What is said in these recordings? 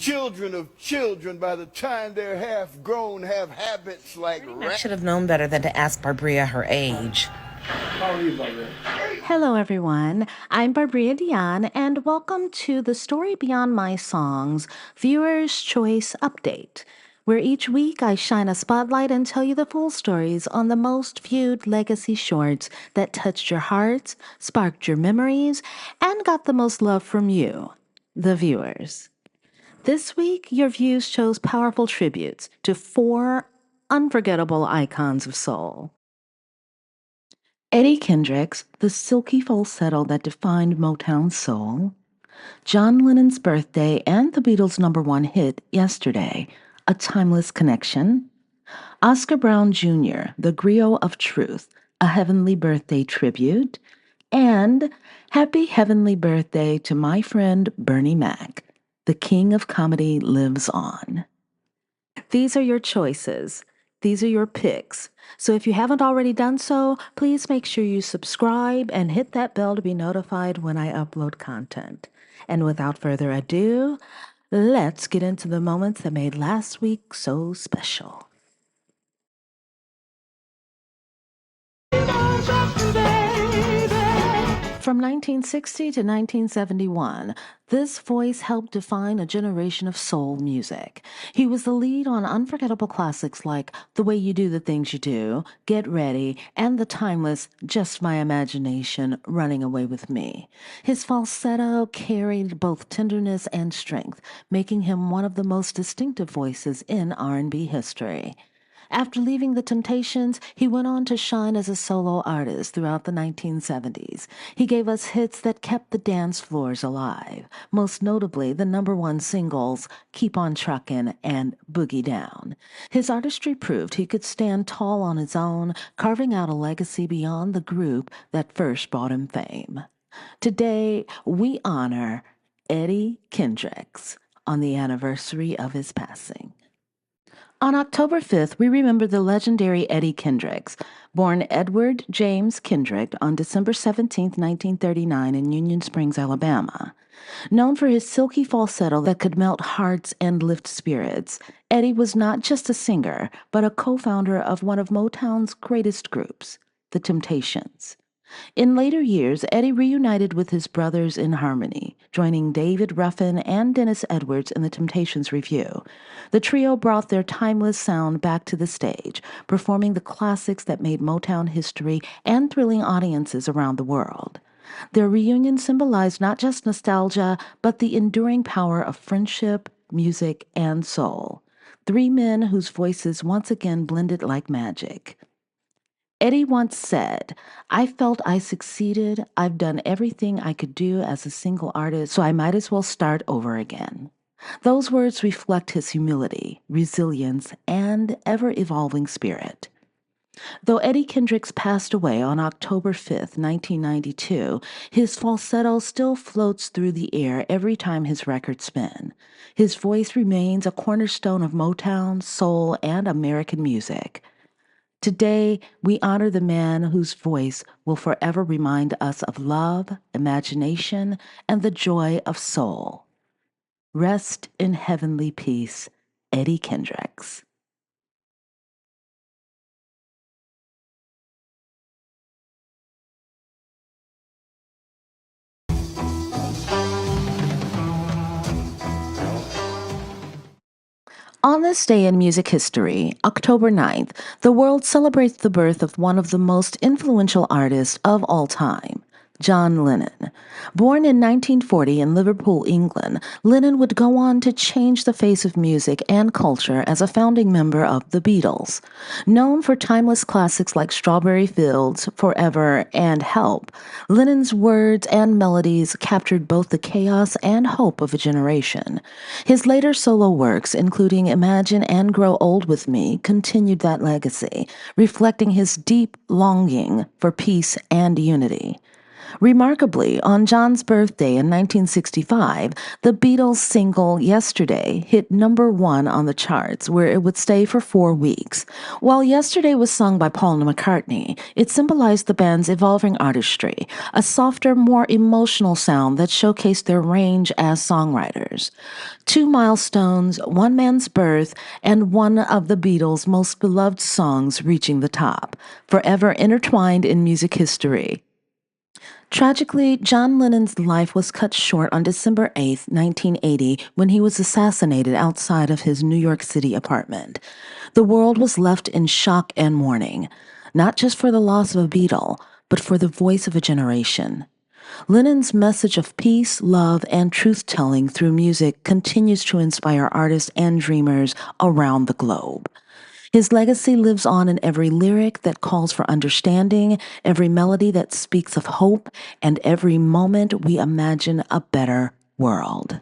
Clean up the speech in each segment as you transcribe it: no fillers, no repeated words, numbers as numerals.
children of children, by the time they're half grown, have habits like I should have known better than to ask Barbria her age. How are you, Barbria? Hello, everyone. I'm Barbria DeÁnne, and welcome to the Story Beyond My Songs Viewer's Choice Update, where each week I shine a spotlight and tell you the full stories on the most viewed legacy shorts that touched your hearts, sparked your memories, and got the most love from you, the viewers. This week, your views chose powerful tributes to 4 unforgettable icons of soul. Eddie Kendricks, the silky falsetto that defined Motown soul. John Lennon's birthday and the Beatles' #1 hit, Yesterday, a timeless connection. Oscar Brown Jr., the Griot of Truth, a heavenly birthday tribute. And happy heavenly birthday to my friend Bernie Mac. The king of comedy lives on. These are your choices. These are your picks. So if you haven't already done so, please make sure you subscribe and hit that bell to be notified when I upload content. And without further ado, let's get into the moments that made last week so special. From 1960 to 1971, this voice helped define a generation of soul music. He was the lead on unforgettable classics like The Way You Do the Things You Do, Get Ready, and the timeless Just My Imagination, Running Away with Me. His falsetto carried both tenderness and strength, making him one of the most distinctive voices in R&B history. After leaving the Temptations, he went on to shine as a solo artist throughout the 1970s. He gave us hits that kept the dance floors alive, most notably the #1 singles, Keep on Truckin' and Boogie Down. His artistry proved he could stand tall on his own, carving out a legacy beyond the group that first brought him fame. Today, we honor Eddie Kendricks on the anniversary of his passing. On October 5th, we remember the legendary Eddie Kendricks, born Edward James Kendrick on December 17, 1939 in Union Springs, Alabama. Known for his silky falsetto that could melt hearts and lift spirits, Eddie was not just a singer, but a co-founder of one of Motown's greatest groups, the Temptations. In later years, Eddie reunited with his brothers in harmony, joining David Ruffin and Dennis Edwards in the Temptations Revue. The trio brought their timeless sound back to the stage, performing the classics that made Motown history and thrilling audiences around the world. Their reunion symbolized not just nostalgia, but the enduring power of friendship, music, and soul. 3 men whose voices once again blended like magic. Eddie once said, "I felt I succeeded. I've done everything I could do as a single artist, so I might as well start over again." Those words reflect his humility, resilience, and ever-evolving spirit. Though Eddie Kendricks passed away on October 5th, 1992, his falsetto still floats through the air every time his records spin. His voice remains a cornerstone of Motown, soul, and American music. Today, we honor the man whose voice will forever remind us of love, imagination, and the joy of soul. Rest in heavenly peace, Eddie Kendricks. On this day in music history, October 9th, the world celebrates the birth of one of the most influential artists of all time, John Lennon. Born in 1940 in Liverpool, England, Lennon would go on to change the face of music and culture as a founding member of the Beatles. Known for timeless classics like Strawberry Fields, Forever, and Help, Lennon's words and melodies captured both the chaos and hope of a generation. His later solo works, including Imagine and Grow Old With Me, continued that legacy, reflecting his deep longing for peace and unity. Remarkably, on John's birthday in 1965, the Beatles' single Yesterday hit #1 on the charts, where it would stay for 4 weeks. While Yesterday was sung by Paul McCartney, it symbolized the band's evolving artistry, a softer, more emotional sound that showcased their range as songwriters. 2 milestones, one man's birth, and one of the Beatles' most beloved songs reaching the top, forever intertwined in music history. Tragically, John Lennon's life was cut short on December 8, 1980, when he was assassinated outside of his New York City apartment. The world was left in shock and mourning, not just for the loss of a Beatle, but for the voice of a generation. Lennon's message of peace, love, and truth-telling through music continues to inspire artists and dreamers around the globe. His legacy lives on in every lyric that calls for understanding, every melody that speaks of hope, and every moment we imagine a better world.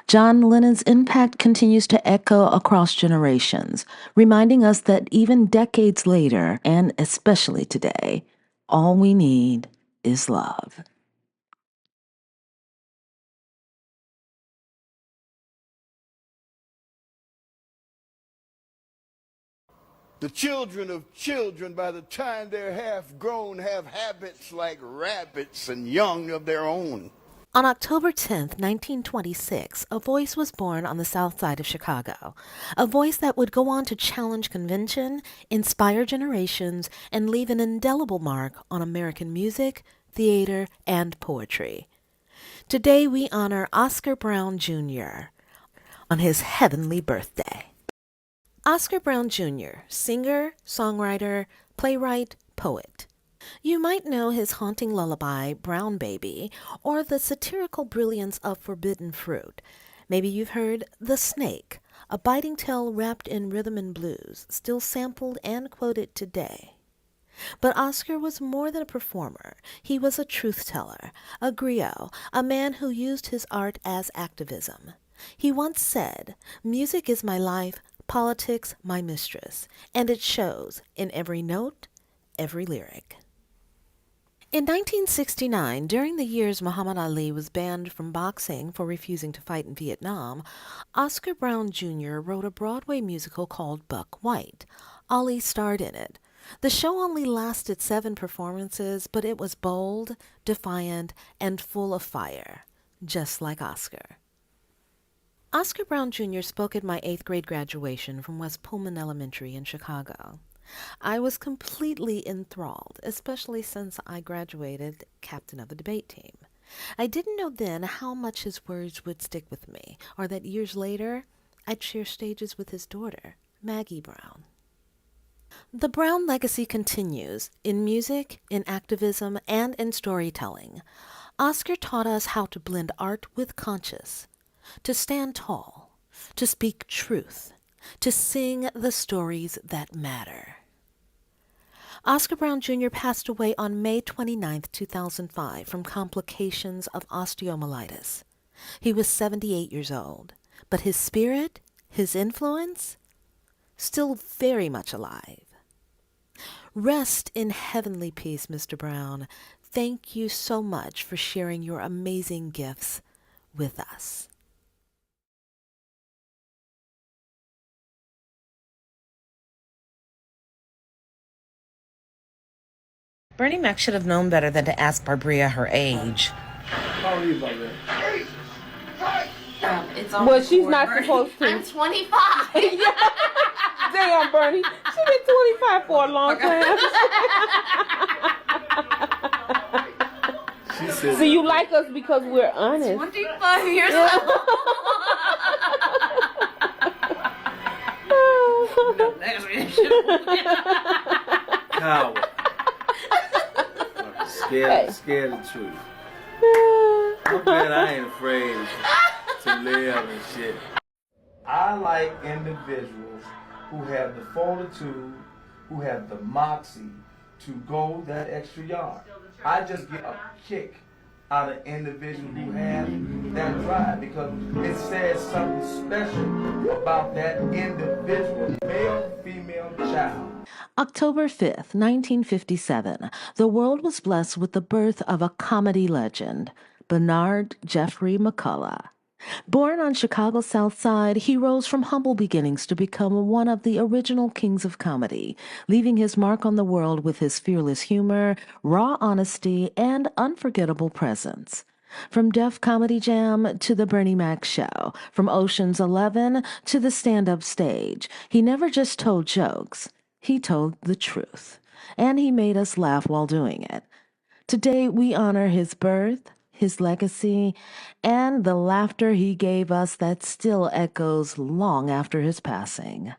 John Lennon's impact continues to echo across generations, reminding us that even decades later, and especially today, all we need is love. The children of children, by the time they're half grown, have habits like rabbits and young of their own. On October 10, 1926, a voice was born on the south side of Chicago, a voice that would go on to challenge convention, inspire generations, and leave an indelible mark on American music, theater, and poetry. Today we honor Oscar Brown Jr. on his heavenly birthday. Oscar Brown Jr., singer, songwriter, playwright, poet. You might know his haunting lullaby, Brown Baby, or the satirical brilliance of Forbidden Fruit. Maybe you've heard The Snake, a biting tale wrapped in rhythm and blues, still sampled and quoted today. But Oscar was more than a performer. He was a truth-teller, a griot, a man who used his art as activism. He once said, "Music is my life, politics my mistress," and it shows in every note, every lyric. In 1969, during the years Muhammad Ali was banned from boxing for refusing to fight in Vietnam, Oscar Brown Jr. wrote a Broadway musical called Buck White. Ali starred in it. The show only lasted 7 performances, but it was bold, defiant, and full of fire, just like Oscar. Oscar Brown Jr. spoke at my 8th grade graduation from West Pullman Elementary in Chicago. I was completely enthralled, especially since I graduated captain of the debate team. I didn't know then how much his words would stick with me, or that years later I'd share stages with his daughter, Maggie Brown. The Brown legacy continues in music, in activism, and in storytelling. Oscar taught us how to blend art with conscience, to stand tall, to speak truth, to sing the stories that matter. Oscar Brown Jr. passed away on May 29, 2005, from complications of osteomyelitis. He was 78 years old, but his spirit, his influence, still very much alive. Rest in heavenly peace, Mr. Brown. Thank you so much for sharing your amazing gifts with us. Bernie Mac should have known better than to ask Barbria her age. How old are you, Barbria? It's Well, she's not supposed to. I'm 25. Damn, Bernie. She's been 25 for a long time. She said, So you like us because we're honest. 25 years old. Coward. Scared of the truth. I'm glad I ain't afraid to live and shit. I like individuals who have the fortitude, who have the moxie to go that extra yard. I just get a kick out of individuals who have that drive because it says something special about that individual, male, female, child. October 5th, 1957, the world was blessed with the birth of a comedy legend, Bernard Jeffrey McCullough. Born on Chicago's South Side, he rose from humble beginnings to become one of the original kings of comedy, leaving his mark on the world with his fearless humor, raw honesty, and unforgettable presence. From Def Comedy Jam to The Bernie Mac Show, from Ocean's 11 to the stand-up stage, he never just told jokes. He told the truth, and he made us laugh while doing it. Today, we honor his birth, his legacy, and the laughter he gave us that still echoes long after his passing.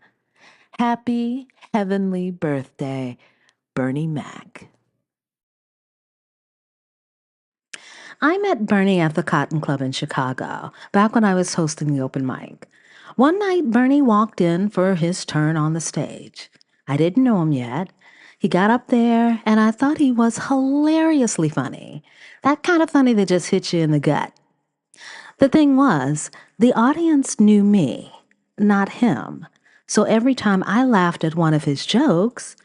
Happy heavenly birthday, Bernie Mac. I met Bernie at the Cotton Club in Chicago, back when I was hosting the open mic. One night, Bernie walked in for his turn on the stage. I didn't know him yet. He got up there, and I thought he was hilariously funny. That kind of funny that just hits you in the gut. The thing was, the audience knew me, not him. So every time I laughed at one of his jokes,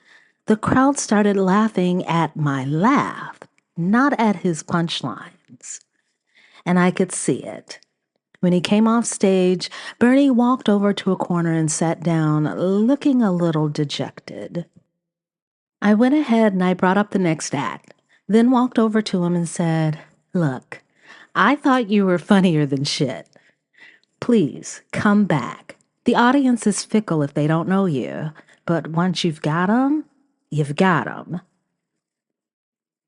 the crowd started laughing at my laugh, not at his punchlines. And I could see it. When he came off stage, Bernie walked over to a corner and sat down, looking a little dejected. I went ahead and I brought up the next act, then walked over to him and said, "Look, I thought you were funnier than shit. Please, come back. The audience is fickle if they don't know you, but once you've got 'em, you've got 'em."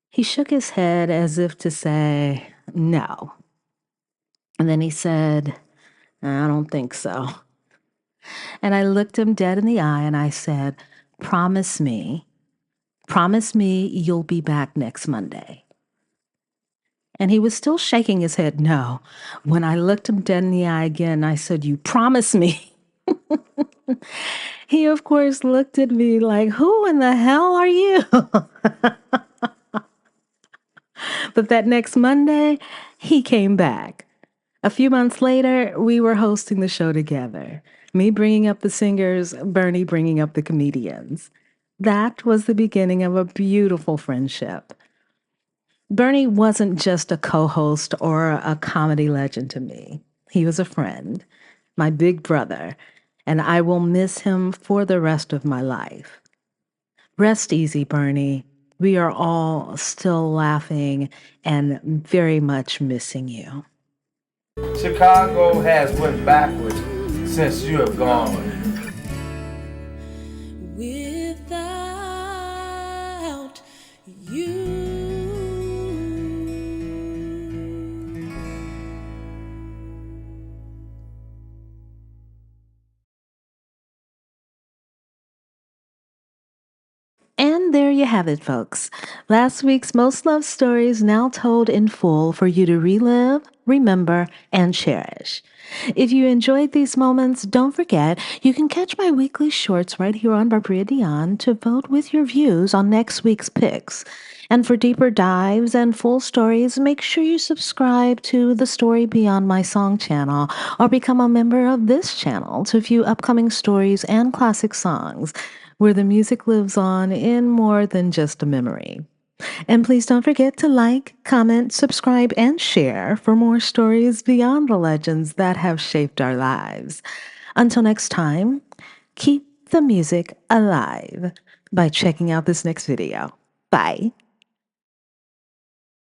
He shook his head as if to say, no. And then he said, "I don't think so." And I looked him dead in the eye and I said, Promise me you'll be back next Monday." And he was still shaking his head no. When I looked him dead in the eye again, I said, "You promise me." He, of course, looked at me like, "Who in the hell are you?" But that next Monday, he came back. A few months later, we were hosting the show together. Me bringing up the singers, Bernie bringing up the comedians. That was the beginning of a beautiful friendship. Bernie wasn't just a co-host or a comedy legend to me. He was a friend, my big brother, and I will miss him for the rest of my life. Rest easy, Bernie. We are all still laughing and very much missing you. Chicago has went backwards since you have gone. Without you. And there you have it, folks. Last week's Most Loved Stories now told in full for you to relive, remember, and cherish. If you enjoyed these moments, don't forget you can catch my weekly shorts right here on Barbria DeÁnne to vote with your views on next week's picks. And for deeper dives and full stories, make sure you subscribe to the Story Beyond My Song channel or become a member of this channel to view upcoming stories and classic songs, where the music lives on in more than just a memory. And please don't forget to like, comment, subscribe, and share for more stories beyond the legends that have shaped our lives. Until next time, keep the music alive by checking out this next video. Bye.